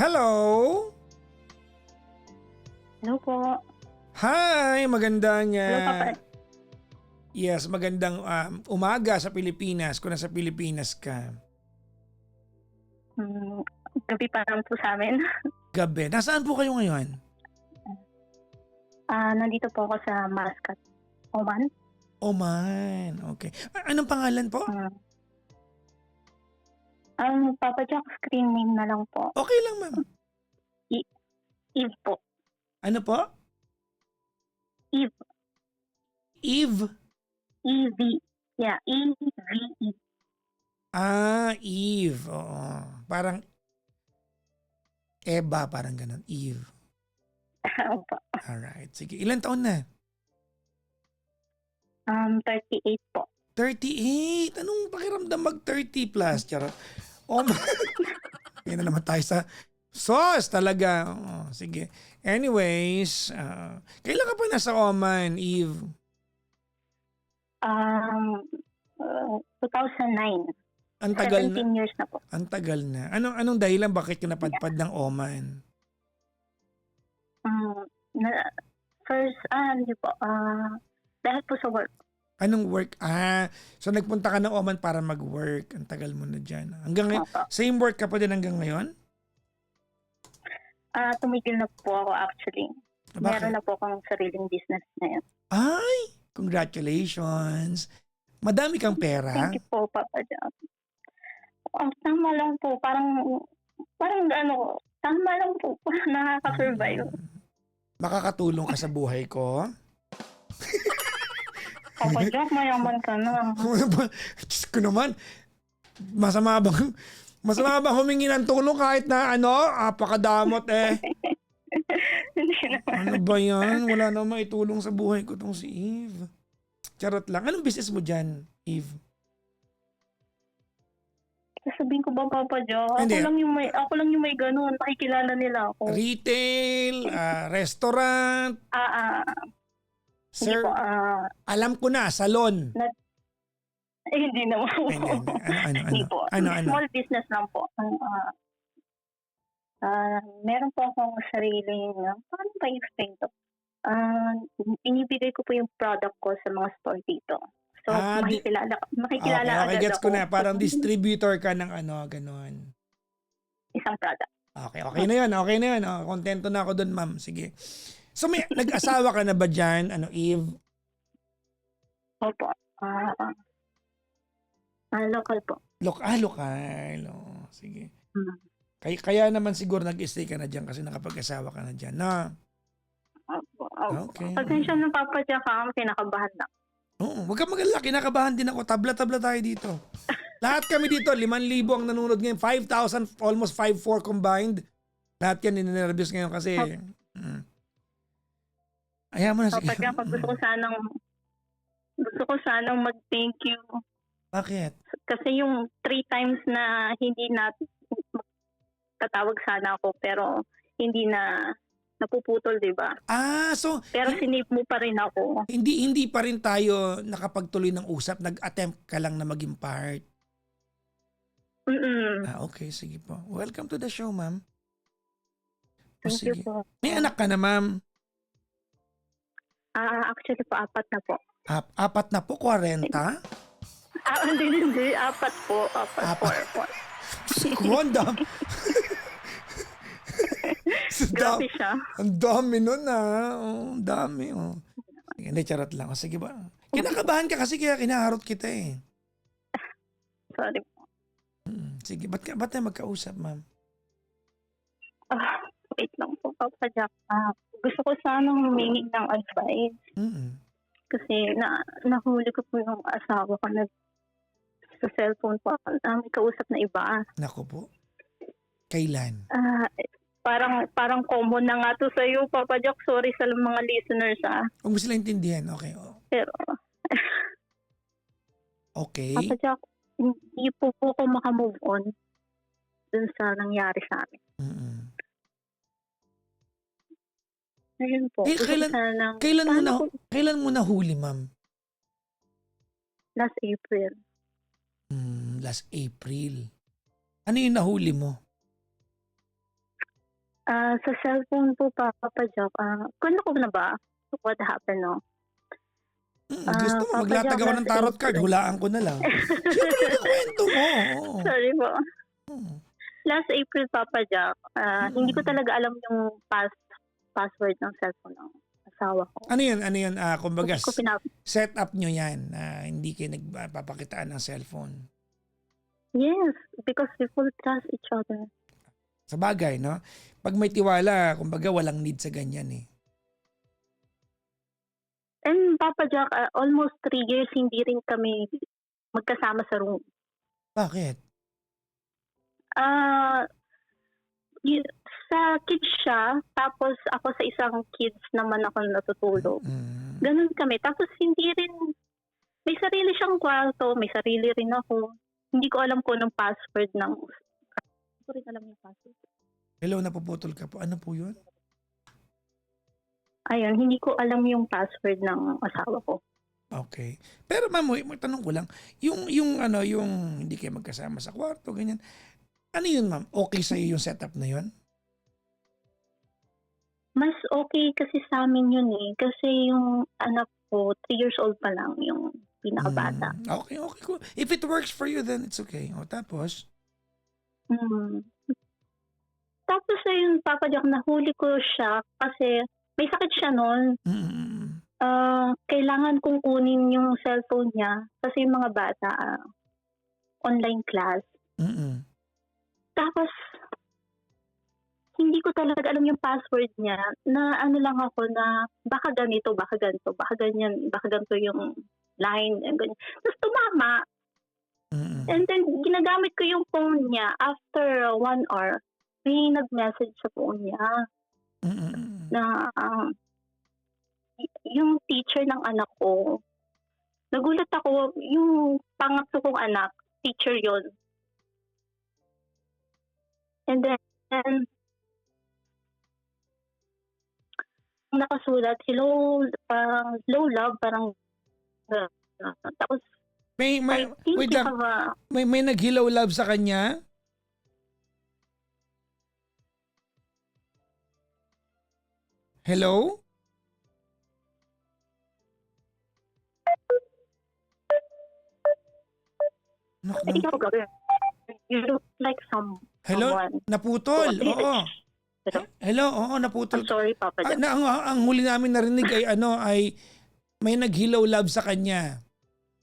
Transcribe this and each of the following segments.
Hello? Hello po. Hi, magandang Hello, Papa. yes, magandang umaga sa Pilipinas kung nasa Pilipinas ka. Hmm, Gabi pa lang po sa amin. Gabi. Nasaan po kayo ngayon? Nandito po ako sa Muscat, Oman. Oman. Okay. Anong pangalan po? Papa Jack, screen name na lang po. Okay lang, ma'am. Eve po. Ano po? Eve. Eve? E-V. Yeah, E-V-E. Eve. Oo. Parang Eva, parang ganun. Eve. Opo. Alright. Sige. Ilan taon na? 38 po. 38. Anong pakiramdam mag 30 plus? Charot. Oh, yan na naman tayo sa sauce talaga. Oh, sige. Anyways, kailan ka pa nasa Oman, Eve? 2009. Ang tagal 17 na. years na po. Ang tagal na. Anong dahilan bakit ka napadpad ng Oman? Hindi po. Dahil po sa work. Anong work? So nagpunta ka ng Oman para mag-work. Ang tagal mo na dyan. Hanggang ngayon, Opo. same work ka pa din hanggang ngayon? Tumigil na po ako actually. Bakit? Meron na po akong sariling business ngayon. Ay, congratulations. Madami kang pera? Thank you po, Papa Jack. Tama lang po. Parang tama lang po. Nakaka-survive. Makakatulong ka sa buhay ko? Papa Jack, mayaman ka na. Diyos ko naman, masama bang humingi ng tulong kahit na apakadamot eh. Hindi naman. Ano ba yan? Wala namang maitulong sa buhay ko tong si Eve. Charot lang. Anong business mo dyan, Eve? Sasabihin ko ba, Papa Jack? Hindi. Ako lang yung may ganun. Nakikilala nila ako. Retail, restaurant, sir, Hindi po. alam ko na, salon. Hindi naman po. Hindi po. Small business lang po. Meron po akong sariling, paano ba i-explain to? Inibigay ko po yung product ko sa mga store dito. So, makikilala Okay, agad gets ko ako. na. Parang distributor ka ng ganon. Isang product. Okay na yun. Kontento na ako dun, ma'am. Sige. So, nag-asawa ka na ba dyan, Eve? Opo. Local po. Lokal. Oh, sige. Kaya naman siguro nag-stay ka na dyan kasi nakapag-asawa ka na dyan, na? Opo. Okay. Pasensya na, Papa Jack, kinakabahan na. Oo, wag kang magalala. Kinakabahan din ako. Tabla-tabla tayo dito. Lahat kami dito, 5,000 ang nanonood ngayon. 5,000, almost 5,400 combined. Lahat yan ninervyos ngayon kasi... Ayaw mo na sige. Papa Jack, gusto ko sanang mag-thank you. Bakit? Kasi yung 3 times na hindi na tatawag sana ako pero hindi na napuputol, di ba? So pero sinave mo pa rin ako. Hindi pa rin tayo nakapagtuloy ng usap, nag-attempt ka lang na maging part. Okay, sige po. Welcome to the show, ma'am. Thank you po. May anak ka na, ma'am? Actually po, 4 na po. 4 na po, 40? Hindi, 4 po. 4. Ang dami. Grabe siya. Ang dami nun ang dami. Hindi, charot lang. Sige ba? Kinakabahan ka kasi kaya kinaharot kita eh. Sorry po. Sige, ba't tayo magkausap, ma'am? Wait lang po, Papa Jack. Gusto ko sanang humingi ng advice. Kasi nahuli ko po yung asawa ko sa cellphone po. May kausap na iba. Naku po. Kailan? Parang common na nga to sa iyo, Papa Jack. Sorry sa mga listeners, Huwag mo sila intindihan. Okay. Pero, okay. Papa Jack, hindi po ako makamove on dun sa nangyari sa amin. Ayun po. Kailan mo nahuli, ma'am? Last April. Last April. Ano yung nahuli mo? Sa cellphone po, Papa Jack, kwento ko na ba what happened, no? Gusto mo, Papa maglatag Jack, ako ng last tarot card, April. hulaan ko na lang. Siyempre, nagkakwento mo. Oo. Sorry po. Hmm. Last April, Papa Jack, hindi ko talaga alam yung password ng cellphone ng asawa ko. Ano yun? Kumbaga, Hindi ko set up nyo yan na hindi kayo nagpapakitaan ng cellphone. Yes, because we full trust each other. Sa bagay, no? Pag may tiwala, kumbaga, walang need sa ganyan eh. And Papa Jack, almost 3 years hindi rin kami magkasama sa room. Bakit? Sa kids siya, tapos ako sa isang kids naman ako natutulog. Ganun kami. Tapos hindi rin, may sarili siyang kwarto, may sarili rin ako. Hindi ko alam kung anong password ng, hindi ko rin alam yung password. Hello, napuputol ka po. Ano po yun? Ayun, hindi ko alam yung password ng asawa ko. Okay. Pero ma'am, may tanong ko lang. Yung hindi kayo magkasama sa kwarto, ganyan. Ano yun ma'am? Okay sa'yo yung setup na yun? Mas okay kasi sa amin yun eh. Kasi yung anak ko, 3 years old pa lang yung pinakabata. Okay. Cool. If it works for you, then it's okay. O tapos? Tapos ayun, Papa Jack, nahuli ko siya kasi may sakit siya noon. Kailangan kong kunin yung cellphone niya kasi yung mga bata, online class. Tapos, hindi ko talaga alam yung password niya na ano lang ako na baka ganito, baka ganito, baka ganyan, baka ganito yung line. And ganyan. Tapos tumama. And then, ginagamit ko yung phone niya after 1 hour. May nag-message sa phone niya na yung teacher ng anak ko. Nagulat ako, yung pangatlo kong anak, teacher yon. And then, nakasulat, hello, love, parang, tapos, May think wait lang. May nag-hello love sa kanya? Hello? You look like someone. Hello? Naputol. Oo. Hello, oo, naputol. I'm sorry, Papa Jack. Ang huli namin narinig ay may nag-hello love sa kanya.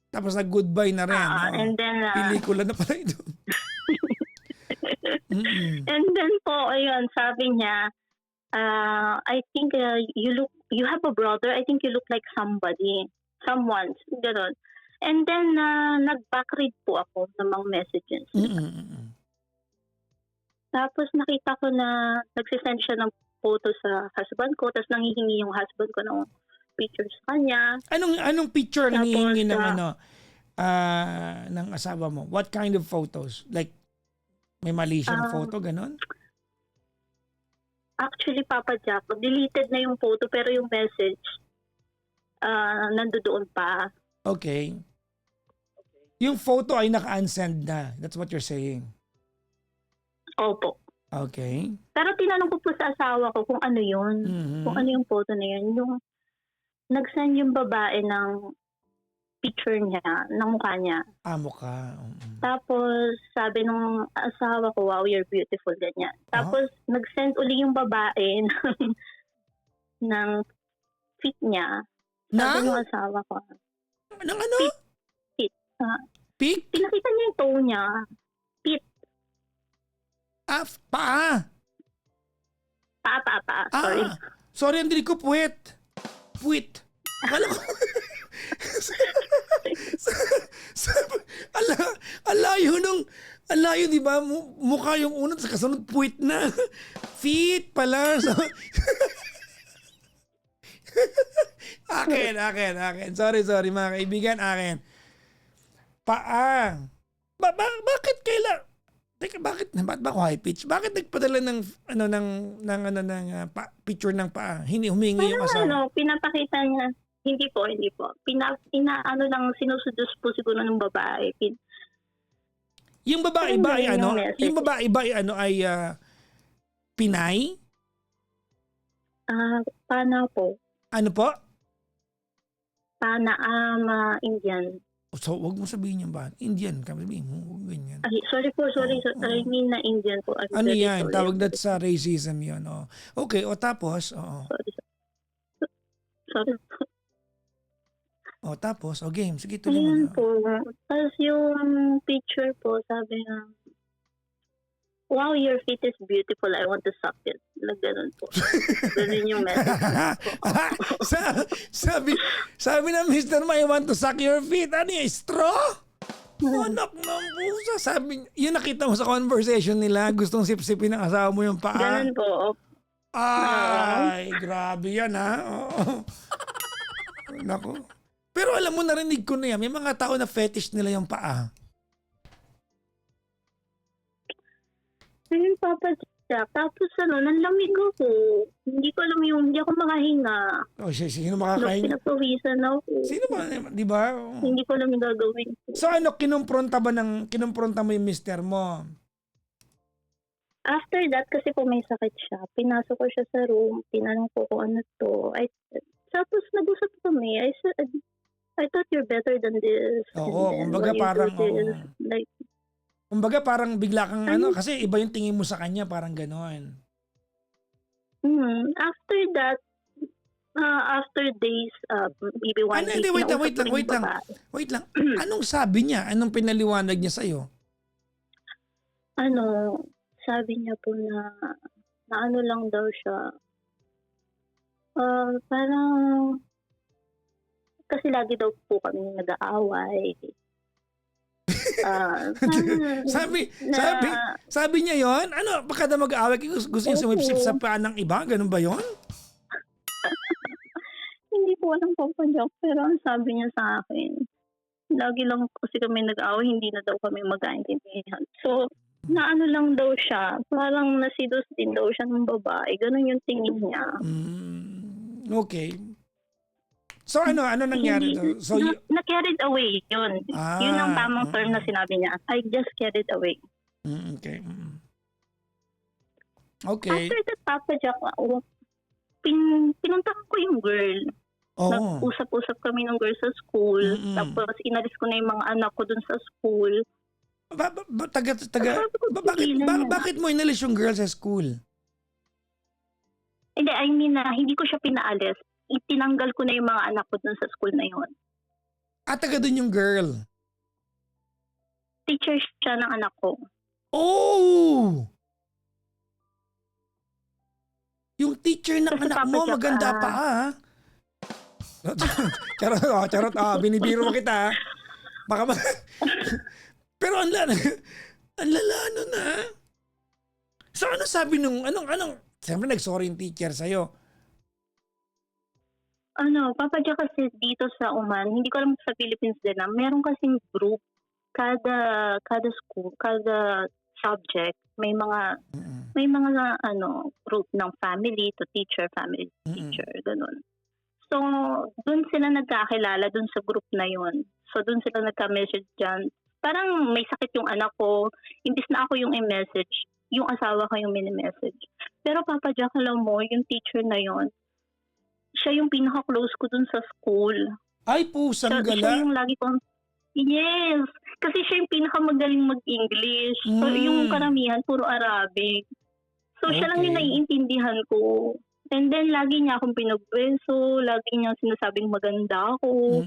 Tapos nag-goodbye na rin. And then, pelikula na pala ito. And then po, ayun, sabi niya, I think you have a brother. I think you look like someone, gano'n. And then, nag-backread po ako ng mga messages. Tapos nakita ko na nagsisend siya ng photo sa husband ko, tapos nangihingi yung husband ko ng pictures sa kanya. Anong picture Tapos, nangihingi ng ng asawa mo? What kind of photos? Like, may mali siyang photo, ganon? Actually, Papa Jack, deleted na yung photo pero yung message nandoon pa. Okay. Yung photo ay naka-unsend na. That's what you're saying. Opo. Okay. Pero tinanong ko po sa asawa ko kung ano yun. Kung ano yung photo na yun. Yung nag-send yung babae ng picture niya, ng mukha niya. Mukha. Tapos sabi nung asawa ko, wow, you're beautiful, ganyan. Tapos nag-send uli yung babae ng fit niya. Sabi nung asawa ko. Ng ano? Fit. Pic? Pinakita niya yung toe niya. Fit. Paa. Paa. Sorry. Sorry, ang dinig ko, puwet. Akala ko. Alayo, di ba? Mukha yung unang, sa kasunod, puwit na. Feet pala. So, akin. Sorry, mga kaibigan, akin. Paa. Bakit Teka, bakit ba ako high pitch? Bakit nagpadala ng picture ng paa? Humingi yung asawa. Pinapakita niya. Hindi po. Sinusudos po siguro ng babae. Yung babae ba ay Pinay? Pana po. Ano po? Indian. So, wag mo sabihin yung ba? Indian ka, sabihin mo, huwag ganyan. Ay, sorry po, sorry. I mean na Indian po. I'm Ano very yan? sorry. Tawag na sa racism yun. Oh. Okay, o tapos, Sorry. Sorry. O tapos, game. Sige, tuloy mo Ayun na. po. Tapos yung picture po, sabi nga, wow, your feet is beautiful. I want to suck it. Ganun po. Ganun yung message po. sabi na Mr. Ma, I want to suck your feet. Ano yung straw? Anak ng pusa. Sabi, yun nakita mo sa conversation nila. Gustong sipsipin ng asawa mo yung paa. Ganun po. Ay, grabe yan ha. Oo. Naku. Pero alam mo, narinig ko na yan. May mga tao na fetish nila yung paa. Ayun, Papa Jack. Tapos nanlamig ako. Hindi ko alam hindi ako makahinga. O, sino makakain? Pinapawisan ako. Sino ba? Di ba? Hindi ko alam yung gagawin ko. So ano, kinumpronta mo yung mister mo? After that, kasi po may sakit siya, pinasok ko siya sa room, tinanong ko kung ano to. Tapos nag-usap kami. I thought you're better than this. Oo, And then, kumbaga why you parang, do this? Like, kumbaga parang bigla kang kasi iba yung tingin mo sa kanya, parang gano'n. After that, after days, maybe one week, Hindi, wait kinausap ko rin yung lang. babae. Wait lang. Anong sabi niya? Anong pinaliwanag niya sa'yo? Sabi niya po na ano lang daw siya. Parang, kasi lagi daw po kami nag-aaway. Sabi niya yon? Ano, baka na mag-aaway, gusto niya sumipsip sa paa ng iba? Ganun ba yon? Hindi ko alam po pa joke, pero ang sabi niya sa akin, lagi lang kasi kami nag-aaway, hindi na daw kami magkaintindihan. So, naano lang daw siya, parang nasidus din daw siya ng babae. Ganun yung tingin niya. Okay. So ano nangyari doon? So na-carried away yun. Yun ang tamang term na sinabi niya. I just carried away. Okay. Okay. After that, Papa Jack, pinuntahan ko yung girl. Nag-usap-usap kami ng girl sa school. Tapos inalis ko na yung mga anak ko dun sa school. Bakit mo inalis yung girl sa school? Hindi, I mean hindi ko siya pinaalis. Itinanggal ko na yung mga anak ko dun sa school na yun. Taga dun yung girl? Teacher siya ng anak ko. Oh! Yung teacher ng anak mo, maganda pa Charot, binibiro kita. Baka pero ang lala nun So ano sabi siyempre nag-sorry yung teacher sa'yo. Papa Jack, kasi dito sa Oman, hindi ko alam sa Philippines din meron kasing group, kada school, kada subject, may mga group ng family to teacher, family to teacher, ganun. So, dun sila nagkakilala dun sa group na yun. So, dun sila nagka-message dyan. Parang may sakit yung anak ko, imbis na ako yung i-message, yung asawa ko yung mini-message. Pero Papa Jack, alam mo, yung teacher na yun, siya yung pinaka-close ko dun sa school. Ay, pusang gala. Siya yung lagi kong, yes, kasi siya yung pinakamagaling mag-English. So, yung karamihan, puro Arabic. So, siya lang yung naiintindihan ko. And then, lagi niya akong pinagbeso, lagi niya sinasabing maganda ako.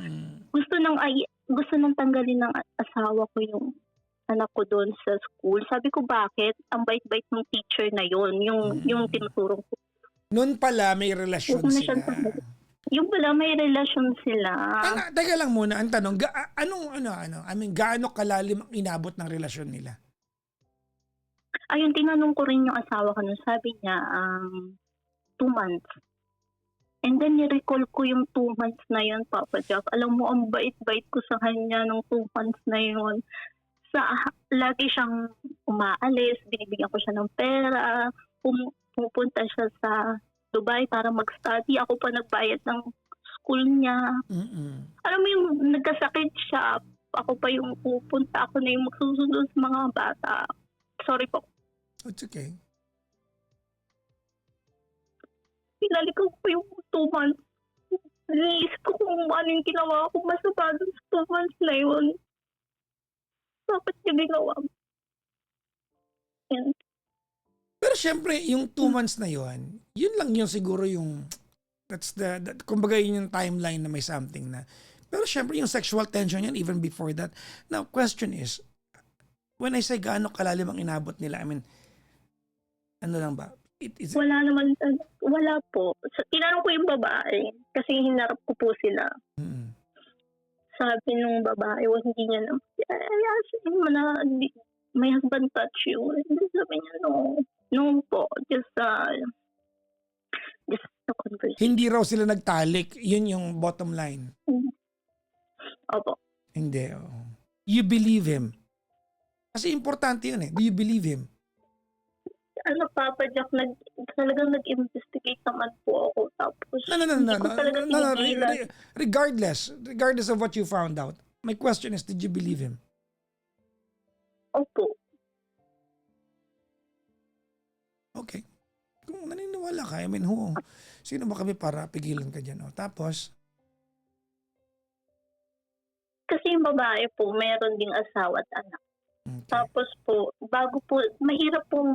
Gusto nang tanggalin ng asawa ko yung anak ko doon sa school. Sabi ko, bakit? Ang bait-bait ng teacher na yon, yung tinuturong ko. Noon pala may relasyon sila. Yung pala may relasyon sila. Teka lang muna, ang tanong, gaano kalalim ang inabot ng relasyon nila? Ayun, tinanong ko rin yung asawa ko nun. Sabi niya, 2 months. And then, ni-recall ko yung 2 months na yun, Papa Jack. Alam mo, ang bait-bait ko sa kanya nung 2 months na yun. Lagi siyang umaalis, binibigyan ko siya ng pera, pupunta siya sa Dubai para mag-study. Ako pa nagbayad ng school niya. Alam mo yung nagkasakit siya, ako pa yung pupunta, ako na yung magsusunod sa mga bata. Sorry po. It's okay. binalikan ko yung 2 months. Iniisip ko kung ano yung ginawa ko masama dun sa 2 months na yun. Bakit niya ginawa? Yan. Pero syempre, yung 2 months na yun lang yung siguro yung, kumbaga yun yung timeline na may something na. Pero syempre, yung sexual tension yan, even before that. Now, question is, when I say gaano kalalim ang inabot nila, I mean, ano lang ba? Wala naman, wala po. Tinanong ko yung babae kasi hinarap ko po sila. Mm. Sabi nung babae, hindi niya naman. I asked him na, my husband touch you. Sabi niya, no. No po. Just a conversation. Hindi raw sila nagtalik. Yun yung bottom line. Opo. Hindi. Oh. You believe him. Kasi importante yun eh. Do you believe him? Papa Jack, talagang nag-investigate naman po ako. Tapos, hindi ko talaga tinigilan. Regardless of what you found out, my question is, did you believe him? Opo. Okay. Kung naniniwala ka, I mean, sino ba kami para pigilan ka dyan? Oh? Tapos? Kasi yung babae po, mayroon ding asawa at anak. Okay. Tapos po, mahirap pong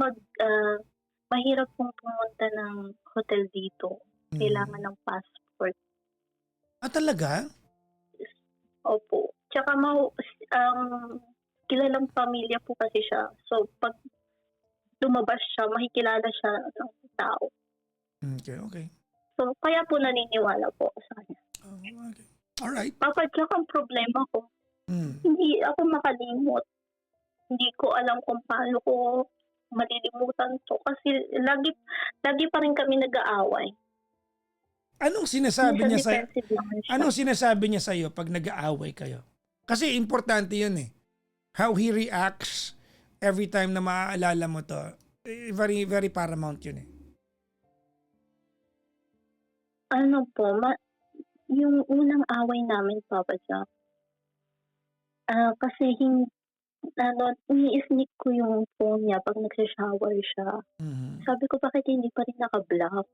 pumunta ng hotel dito. Kailangan ng passport. Ah, talaga? Opo. Tsaka kilalang pamilya po kasi siya. So, pag lumabas siya, makikilala siya ng tao. Okay. So, kaya po naniniwala po ako sa kanya. Oh, okay. Alright. Papa Jack, ang problema ko, hindi ako makalimot. Hindi ko alam kung paano ko malilimutan to. Kasi lagi pa rin kami nag-aaway. Anong sinasabi niya sa defensive naman siya. Anong sinasabi niya sa iyo pag nag-aaway kayo? Kasi importante 'yun eh. How he reacts every time na maaalala mo to. Very very paramount 'yun eh. Ano po, yung unang away namin, Papa Jack. Kasi ini-sneak ko yung phone niya pag nagsha-shower siya. Sabi ko, bakit hindi pa rin naka-block?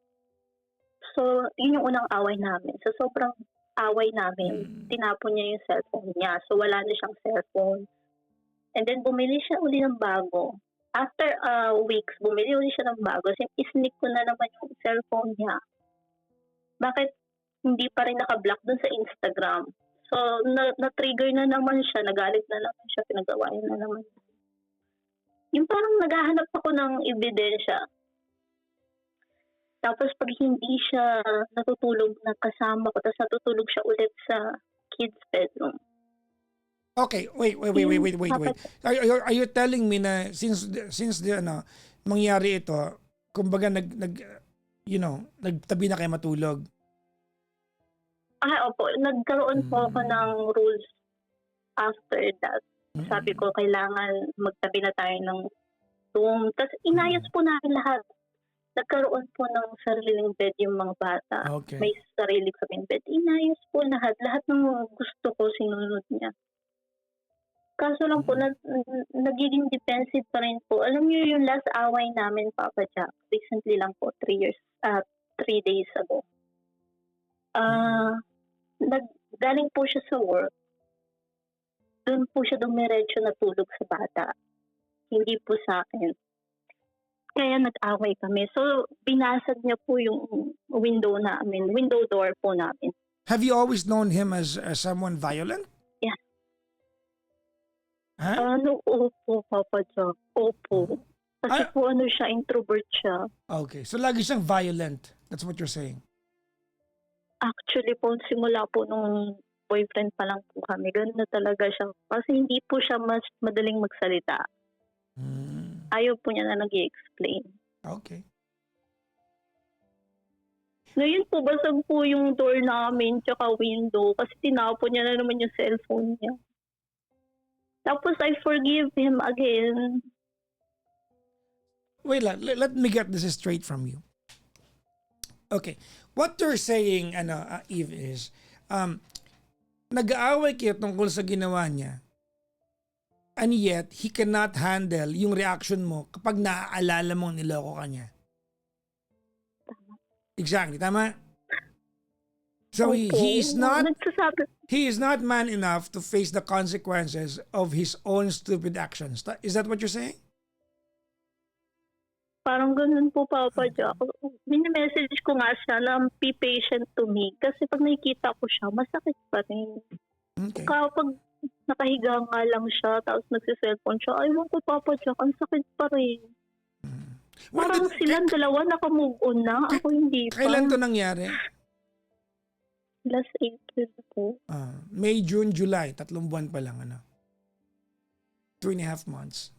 So, yun yung unang away namin. So, sobrang away namin, tinapon niya yung cellphone niya. So, wala na siyang cellphone. And then, bumili siya uli ng bago. After weeks, bumili uli siya ng bago. So, isneak ko na naman yung cellphone niya. Bakit hindi pa rin naka-block dun sa Instagram? So, na-trigger na naman siya, nagalit na naman siya, pinagawain na naman. Yung parang naghahanap ako ng ebidensya. Tapos pag hindi siya natutulog na kasama ko, tapos natutulog siya ulit sa kids' bedroom. Okay, wait. Are you telling me na since mangyari ito, kumbaga nagtabi na kayo matulog? Opo. Nagkaroon po ako ng rules after that. Sabi ko, kailangan magtabi na tayo ng room. Tapos inayos po namin lahat. Nagkaroon po ng sariling bed yung mga bata. Okay. May sarili kaming bed. Inayos po lahat. Lahat ng gusto ko sinunod niya. Kaso lang po, nagiging defensive pa rin po. Alam niyo yung last away namin, Papa Jack, recently lang po, 3 days ago. Galing po siya sa work. Doon po siya dumiretso natulog sa bata. Hindi po sa akin. Kaya nag-away kami. So, binasag niya po yung window door po namin. Have you always known him as someone violent? Yeah. Huh? Opo, Papa Jack. Opo. Kasi po siya, introvert siya. Okay, so lagi siyang violent. That's what you're saying. Actually po, simula po nung boyfriend pa lang po kami, ganun na talaga siya. Kasi hindi po siya mas madaling magsalita. Ayaw po niya na nag-i-explain. Okay. Ngayon po, basag po yung door namin tsaka window kasi tinapon niya na naman yung cellphone niya. Tapos I forgive him again. Wait, let me get this straight from you. Okay. What you're saying, Eve, is, nag-aaway kayo tungkol sa ginawa niya, and yet, he cannot handle yung reaction mo kapag naaalala mong niloko ka niya. Exactly, tama? So Opo. Nagsasabi, he is not man enough to face the consequences of his own stupid actions. Is that what you're saying? parang ganun po, Papa Okay. Jack. Mini-message ko nga siya na be patient to me. Kasi pag nakikita ko siya, masakit pa rin. Okay. Kapag nakahiga nga lang siya, tapos nagsiselfone siya, aywan ko, Papa Jack, ang sakit pa rin. When Parang did- silang dalawa nakamove on na. Ako hindi pa. Kailan to nangyari? Last April po. May, June, July. 3 buwan pa lang. 2.5 months.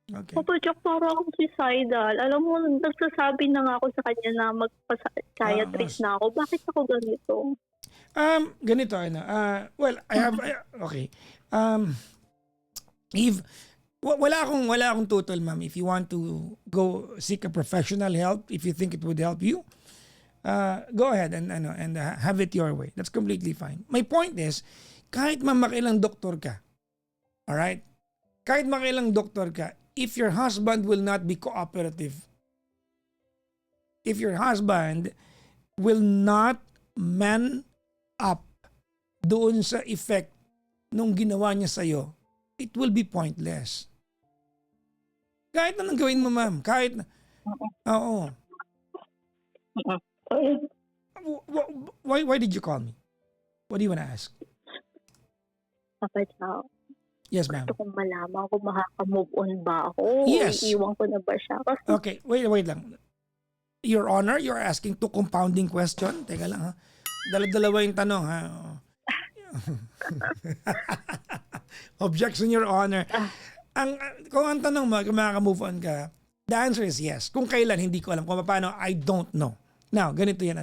Okay. Papa Jack, parang akong suicidal. Alam mo, nagsasabi na nga ako sa kanya na magpa-psychiatrist na ako. Bakit ako ganito? Ganito, well, okay. If, wala akong total, ma'am. If you want to go seek a professional help, if you think it would help you, go ahead and have it your way. That's completely fine. My point is, kahit makilang doktor ka, all right? Kahit makilang doktor ka, if your husband will not be cooperative, if your husband will not man up doon sa effect nung ginawa niya sa'yo, it will be pointless. Kahit anong gawin mo, ma'am. Kahit na. Oo. Why did you call me? What do you want to ask? Papa Jack, Yes, ma'am. gusto kong malaman kung makaka-move on ba ako. Yes. Iiwan ko na ba siya? Kasi Okay, wait lang. Your Honor, you're asking two compounding question. Teka lang, ha? Dalawa yung tanong, ha? Objection, Your Honor. Kung ang tanong mo, kung makaka-move on ka, the answer is yes. Kung kailan, hindi ko alam. Kung paano, I don't know. Now, ganito yan,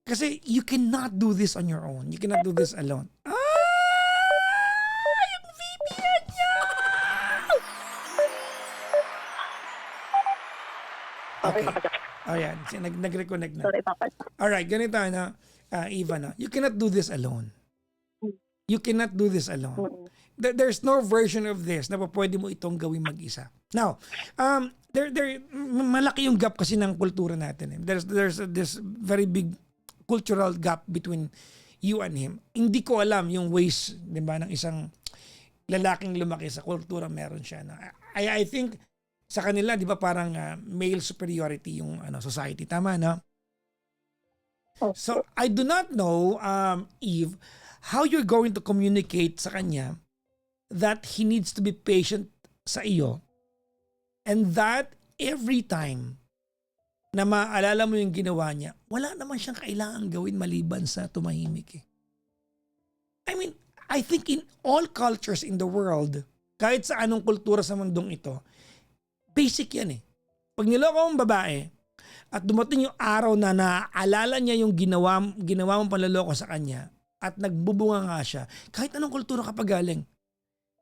kasi you cannot do this on your own. You cannot do this alone. Yung VPN niya! Okay. Papa Jack. Ayan, nag-reconnect na. Sorry, Papa Jack. Alright, ganito Eva, you cannot do this alone. You cannot do this alone. There's no version of this na pwede mo itong gawin mag-isa. Now, malaki yung gap kasi ng kultura natin. There's this very big cultural gap between you and him. Hindi ko alam yung ways, di ba, ng isang lalaking lumaki sa kultura meron siya. No? I think sa kanila, di ba, parang male superiority yung society. Tama, no? So, I do not know, Eve, how you're going to communicate sa kanya that he needs to be patient sa iyo and that every time na maalala mo yung ginawa niya, wala naman siyang kailangan gawin maliban sa tumahimik eh. I mean, I think in all cultures in the world, kahit sa anong kultura sa mundong ito, basic yan eh. Pag niloko mong babae, at dumating yung araw na naaalala niya yung ginawa mong panloloko sa kanya at nagbubunga nga siya, kahit anong kultura ka pa galing,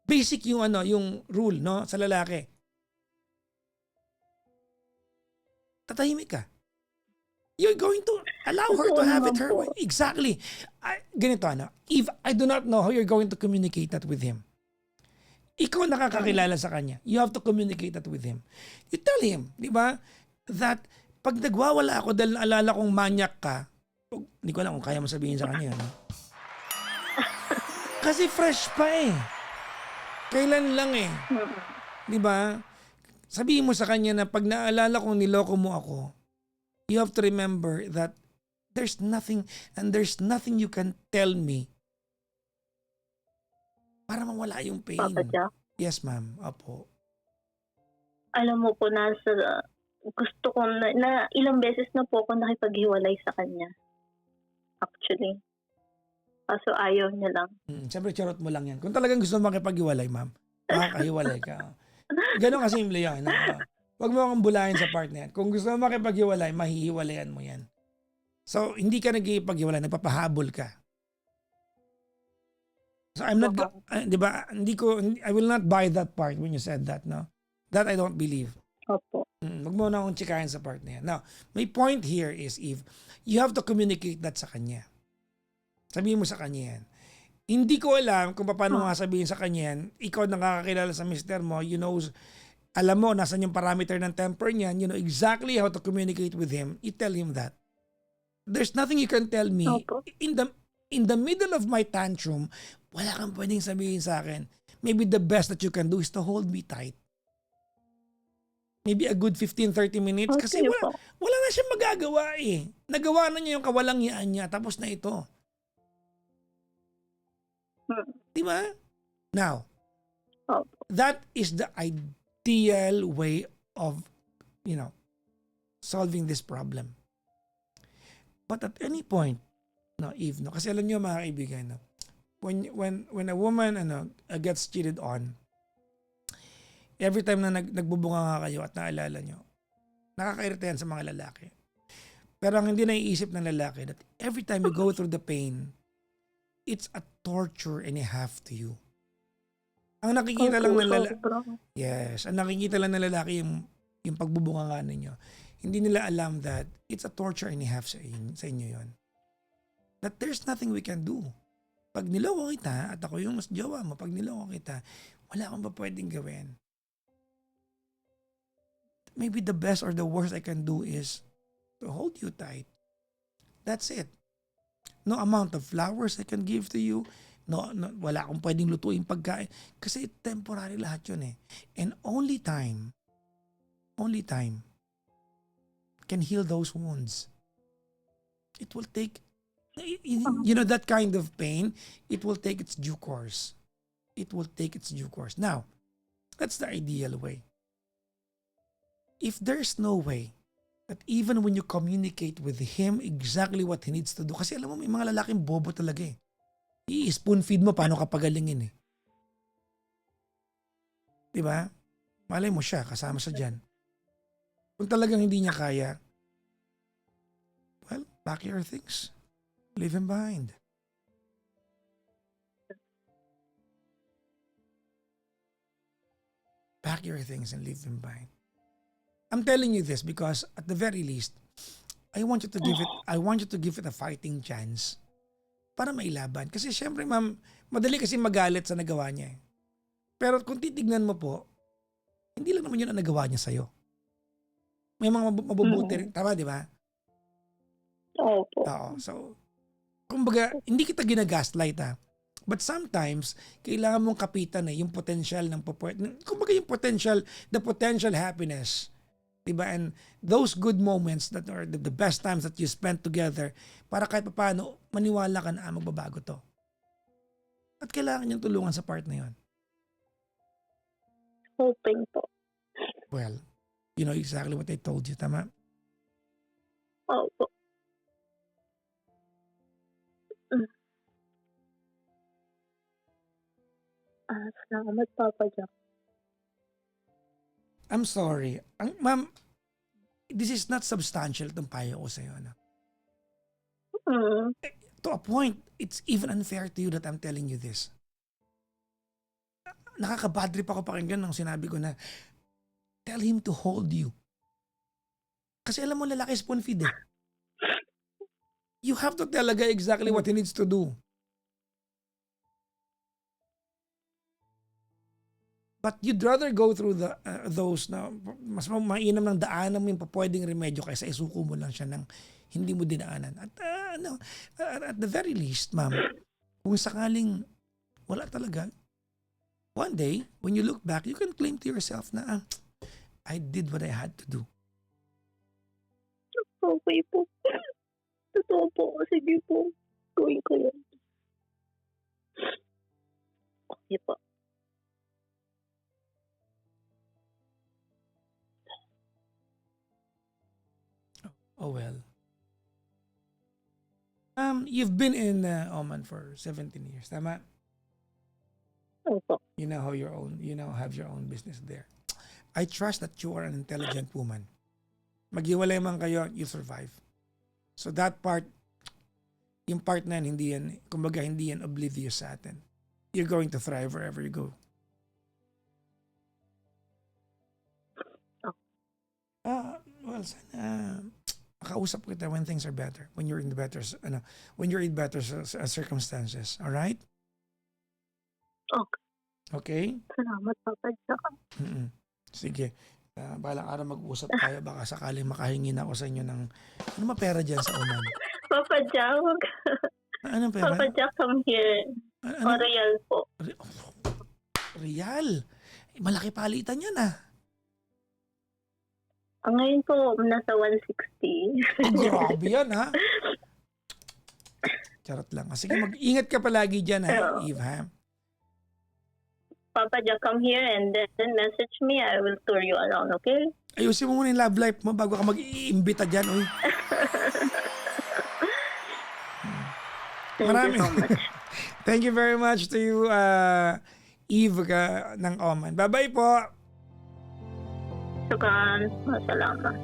basic yung yung rule, no, sa lalaki. Tatahimik ka. You're going to allow her to have it her way. Exactly. Ganito, If I do not know how you're going to communicate that with him. Ikaw nakakakilala sa kanya. You have to communicate that with him. You tell him, di ba, that pag nagwawala ako dahil naalala kong manyak ka, hindi ko alam kung kaya mo sabihin sa kanya. No? Kasi fresh pa eh. Kailan lang eh. Di ba? Sabihin mo sa kanya na pag naalala kong niloko mo ako, you have to remember that there's nothing you can tell me para mawala yung pain. Papa Jack, Yes, ma'am. Opo. alam mo po, gusto ko na ilang beses na po ako nakipaghiwalay sa kanya. Actually. Kaso ayaw niya lang. Siyempre, charot mo lang yan. Kung talagang gusto mo makipag-iwalay, ma'am, makakahiwalay ka. Ganon kasimple yan. Huwag mo akong bulahin sa part na yan. Kung gusto mo makipag-iwalay, mahihiwalayan mo yan. So, hindi ka nagkikipag-iwalay, nagpapahabol ka. So, I'm not, di ba, I will not buy that part when you said that, no? That I don't believe. Opo. Huwag mo na akong tsikahin sa part na yan. Now, my point here is, Eve, you have to communicate that sa kanya. Sabihin mo sa kanya yan. Hindi ko alam kung paano nga sabihin sa kanya yan. Ikaw nakakakilala sa mister mo, you know, alam mo, nasan yung parameter ng temper niyan, you know exactly how to communicate with him, you tell him that. There's nothing you can tell me. Opo. In the middle of my tantrum, wala kang pwedeng sabihin sa akin. Maybe the best that you can do is to hold me tight. Maybe a good 15-30 minutes kasi Okay wala, po. wala na siyang magagawa eh. Nagawa na niya yung kawalangyaan niya tapos na ito. Hmm. Di ba? Now, Opo. that is the ideal way of, you know, solving this problem. But at any point, no, Eve, no, kasi alam niyo mga kaibigan, no, when a woman gets cheated on, every time na nagbubunga nga kayo at naalala nyo, nakakairita yan sa mga lalaki. Pero ang hindi naiisip ng lalaki that every time you go through the pain, it's a torture and a half to you. Ang nakikita lang ng lalaki, Sobra. yes, ang nakikita lang ng lalaki yung pagbubunga nga ninyo. Hindi nila alam that it's a torture and a half sa inyo yon. That there's nothing we can do. Pag niloko kita at ako yung mas jowa mo, pag niloko kita, wala akong pa pwedeng gawin. Maybe the best or the worst I can do is to hold you tight. That's it. No amount of flowers I can give to you. No, wala akong pwedeng lutuin pagkain. Kasi temporary lahat yun eh. And only time can heal those wounds. It will take, you know, that kind of pain, it will take its due course. It will take its due course. Now, that's the ideal way. If there's no way that even when you communicate with him exactly what he needs to do, kasi alam mo may mga lalaking bobo talaga eh. I-spoon feed mo paano ka pagalingin eh. Diba? Malay mo siya, kasama sa dyan. Kung talagang hindi niya kaya, well, pack your things. Leave him behind. Pack your things and leave him behind. I'm telling you this because at the very least, I want you to give it a fighting chance para mailaban. Kasi syempre ma'am, madali kasi magalit sa nagawa niya eh. Pero kung titignan mo po, hindi lang naman yun ang nagawa niya sa'yo. May mga mabubuti rin. Tama, di ba? Opo. Oo. So, kumbaga, hindi kita ginagaslight ha. But sometimes, kailangan mong kapitan yung potential ng kumbaga yung the potential happiness. Diba? And those good moments that are the best times that you spent together para kahit paano, maniwala ka na magbabago to. At kailangan niyang tulungan sa part na yun. Hoping po. Well, you know exactly what I told you, tama? Opo. Salamat, Papa Jack. I'm sorry. Ma'am, this is not substantial itong payo ko sa'yo. No? To a point, it's even unfair to you that I'm telling you this. Nakaka-bad trip ako pakinggan nung sinabi ko na tell him to hold you. Kasi alam mo lalaki spoon feed eh. You have to tell a guy exactly what he needs to do. But you'd rather go through those na mas mainam ng daanan mo yung pwedeng remedyo kaysa isuko mo lang siya ng hindi mo dinaanan. At at the very least, ma'am, kung sakaling wala talaga, one day, when you look back, you can claim to yourself na, I did what I had to do. Okay po. Totoo po. Sige po. Gawin ko yun. Okay po. Oh well. You've been in Oman for 17 years, tama? Opo. You know have your own business there. I trust that you are an intelligent woman. Maghiwalay man kayo, you survive. So that part, yung part na yan, hindi yan oblivious sa atin. You're going to thrive wherever you go. Well, sana makausap kita when things are better, when you're in better circumstances, all right? Okay. Okay? Salamat, Papa Jack. Sige. Balang araw mag-usap tayo. Baka sakaling makahingi na ako sa inyo ng ano ba pera dyan sa Oman? Papa Jack, Anong pera? Papa Jack, come here. Ano? Real po. Real. Malaki palitan yan ah. Ngayon po, nasa 160. Grabe yan ha. Charot lang. Sige, mag-ingat ka palagi dyan ha, Eve ha. Papa Jack, come here and then message me. I will tour you around, okay? Ayusin mo muna yung love life mo bago ka mag-iimbita dyan. Uy. Thank you so much. Thank you very much to you, Eve ng Oman. Bye-bye po. Shukran. Masalamat.